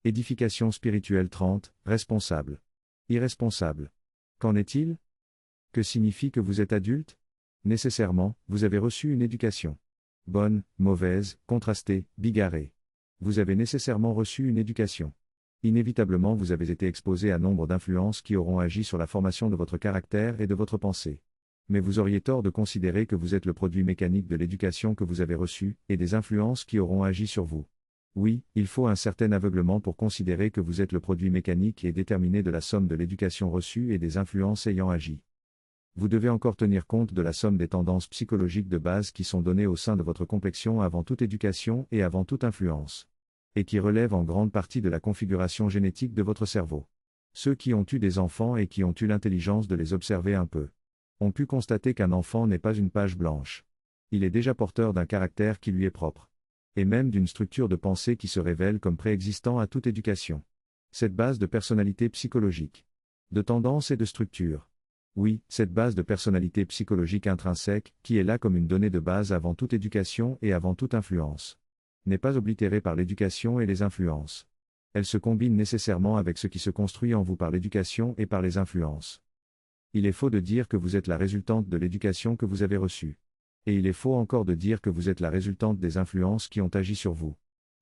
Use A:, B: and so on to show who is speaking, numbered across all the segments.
A: Édification spirituelle 30, responsable. Irresponsable. Qu'en est-il? Que signifie que vous êtes adulte? Nécessairement, vous avez reçu une éducation. Bonne, mauvaise, contrastée, bigarrée. Vous avez nécessairement reçu une éducation. Inévitablement vous avez été exposé à nombre d'influences qui auront agi sur la formation de votre caractère et de votre pensée. Mais vous auriez tort de considérer que vous êtes le produit mécanique de l'éducation que vous avez reçue, et des influences qui auront agi sur vous. Oui, il faut un certain aveuglement pour considérer que vous êtes le produit mécanique et déterminé de la somme de l'éducation reçue et des influences ayant agi. Vous devez encore tenir compte de la somme des tendances psychologiques de base qui sont données au sein de votre complexion avant toute éducation et avant toute influence. Et qui relèvent en grande partie de la configuration génétique de votre cerveau. Ceux qui ont eu des enfants et qui ont eu l'intelligence de les observer un peu, ont pu constater qu'un enfant n'est pas une page blanche. Il est déjà porteur d'un caractère qui lui est propre. Et même d'une structure de pensée qui se révèle comme préexistant à toute éducation. Cette base de personnalité psychologique. De tendance et de structure. Oui, cette base de personnalité psychologique intrinsèque, qui est là comme une donnée de base avant toute éducation et avant toute influence, n'est pas oblitérée par l'éducation et les influences. Elle se combine nécessairement avec ce qui se construit en vous par l'éducation et par les influences. Il est faux de dire que vous êtes la résultante de l'éducation que vous avez reçue. Et il est faux encore de dire que vous êtes la résultante des influences qui ont agi sur vous.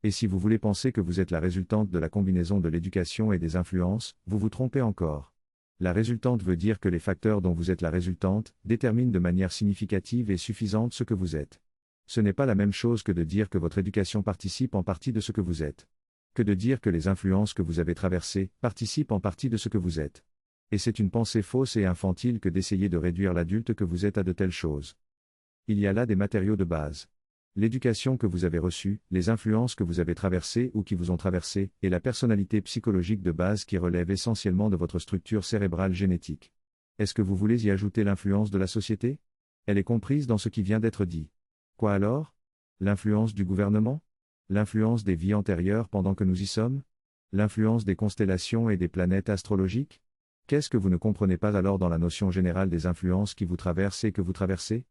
A: Et si vous voulez penser que vous êtes la résultante de la combinaison de l'éducation et des influences, vous vous trompez encore. La résultante veut dire que les facteurs dont vous êtes la résultante déterminent de manière significative et suffisante ce que vous êtes. Ce n'est pas la même chose que de dire que votre éducation participe en partie de ce que vous êtes. Que de dire que les influences que vous avez traversées participent en partie de ce que vous êtes. Et c'est une pensée fausse et infantile que d'essayer de réduire l'adulte que vous êtes à de telles choses. Il y a là des matériaux de base. L'éducation que vous avez reçue, les influences que vous avez traversées ou qui vous ont traversé, et la personnalité psychologique de base qui relève essentiellement de votre structure cérébrale génétique. Est-ce que vous voulez y ajouter l'influence de la société? Elle est comprise dans ce qui vient d'être dit. Quoi alors? L'influence du gouvernement? L'influence des vies antérieures pendant que nous y sommes? L'influence des constellations et des planètes astrologiques? Qu'est-ce que vous ne comprenez pas alors dans la notion générale des influences qui vous traversent et que vous traversez?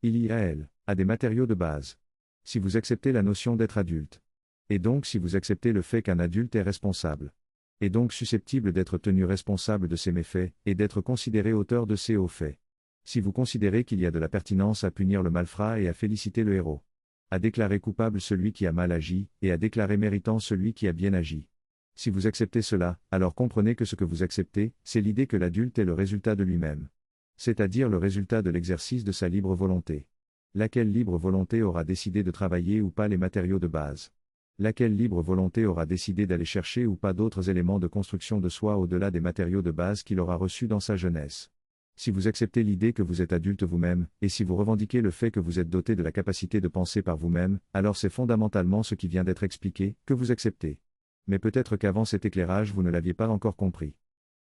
A: Il y a elle, à des matériaux de base. Si vous acceptez la notion d'être adulte. Et donc si vous acceptez le fait qu'un adulte est responsable. Et donc susceptible d'être tenu responsable de ses méfaits, et d'être considéré auteur de ses hauts faits. Si vous considérez qu'il y a de la pertinence à punir le malfrat et à féliciter le héros. À déclarer coupable celui qui a mal agi, et à déclarer méritant celui qui a bien agi. Si vous acceptez cela, alors comprenez que ce que vous acceptez, c'est l'idée que l'adulte est le résultat de lui-même. C'est-à-dire le résultat de l'exercice de sa libre volonté. Laquelle libre volonté aura décidé de travailler ou pas les matériaux de base? Laquelle libre volonté aura décidé d'aller chercher ou pas d'autres éléments de construction de soi au-delà des matériaux de base qu'il aura reçus dans sa jeunesse? Si vous acceptez l'idée que vous êtes adulte vous-même, et si vous revendiquez le fait que vous êtes doté de la capacité de penser par vous-même, alors c'est fondamentalement ce qui vient d'être expliqué, que vous acceptez. Mais peut-être qu'avant cet éclairage vous ne l'aviez pas encore compris.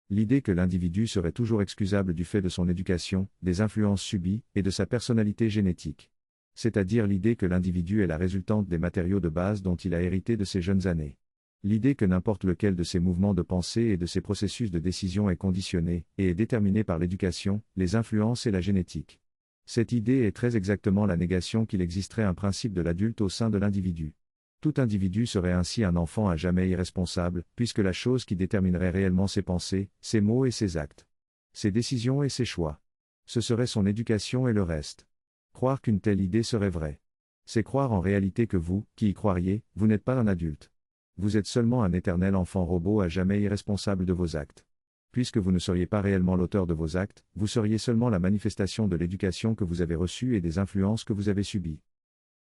A: L'idée que l'individu serait toujours excusable du fait de son éducation, des influences subies, et de sa personnalité génétique. C'est-à-dire l'idée que l'individu est la résultante des matériaux de base dont il a hérité de ses jeunes années. L'idée que n'importe lequel de ses mouvements de pensée et de ses processus de décision est conditionné, et est déterminé par l'éducation, les influences et la génétique. Cette idée est très exactement la négation qu'il existerait un principe de l'adulte au sein de l'individu. Tout individu serait ainsi un enfant à jamais irresponsable, puisque la chose qui déterminerait réellement ses pensées, ses mots et ses actes, ses décisions et ses choix, ce serait son éducation et le reste. Croire qu'une telle idée serait vraie, c'est croire en réalité que vous, qui y croiriez, vous n'êtes pas un adulte. Vous êtes seulement un éternel enfant robot à jamais irresponsable de vos actes. Puisque vous ne seriez pas réellement l'auteur de vos actes, vous seriez seulement la manifestation de l'éducation que vous avez reçue et des influences que vous avez subies.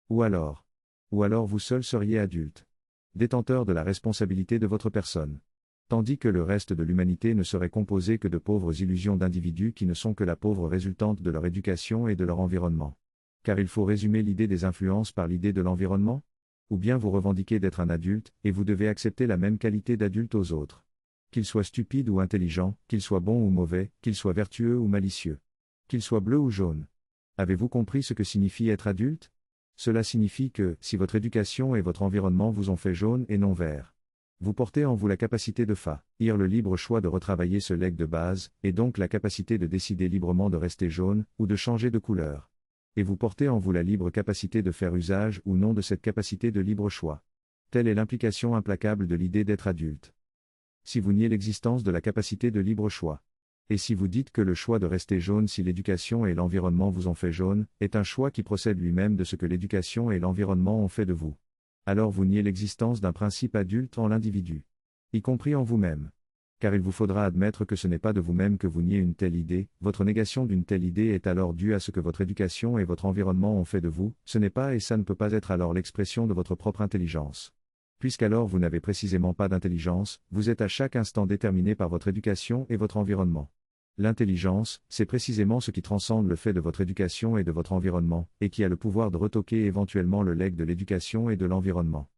A: Ou alors vous seul seriez adulte, détenteur de la responsabilité de votre personne. Tandis que le reste de l'humanité ne serait composé que de pauvres illusions d'individus qui ne sont que la pauvre résultante de leur éducation et de leur environnement. Car il faut résumer l'idée des influences par l'idée de l'environnement? Ou bien vous revendiquez d'être un adulte, et vous devez accepter la même qualité d'adulte aux autres. Qu'il soit stupide ou intelligent, qu'il soit bon ou mauvais, qu'il soit vertueux ou malicieux. Qu'il soit bleu ou jaune. Avez-vous compris ce que signifie être adulte? Cela signifie que, si votre éducation et votre environnement vous ont fait jaune et non vert, vous portez en vous la capacité de faire le libre choix de retravailler ce legs de base, et donc la capacité de décider librement de rester jaune, ou de changer de couleur. Et vous portez en vous la libre capacité de faire usage ou non de cette capacité de libre choix. Telle est l'implication implacable de l'idée d'être adulte. Si vous niez l'existence de la capacité de libre choix. Et si vous dites que le choix de rester jaune si l'éducation et l'environnement vous ont fait jaune, est un choix qui procède lui-même de ce que l'éducation et l'environnement ont fait de vous. Alors vous niez l'existence d'un principe adulte en l'individu. Y compris en vous-même. Car il vous faudra admettre que ce n'est pas de vous-même que vous niez une telle idée, votre négation d'une telle idée est alors due à ce que votre éducation et votre environnement ont fait de vous, ce n'est pas et ça ne peut pas être alors l'expression de votre propre intelligence. Puisqu'alors vous n'avez précisément pas d'intelligence, vous êtes à chaque instant déterminé par votre éducation et votre environnement. L'intelligence, c'est précisément ce qui transcende le fait de votre éducation et de votre environnement, et qui a le pouvoir de retoquer éventuellement le legs de l'éducation et de l'environnement.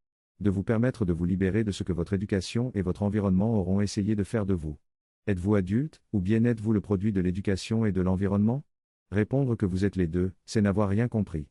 A: De vous permettre de vous libérer de ce que votre éducation et votre environnement auront essayé de faire de vous. Êtes-vous adulte, ou bien êtes-vous le produit de l'éducation et de l'environnement ? Répondre que vous êtes les deux, c'est n'avoir rien compris.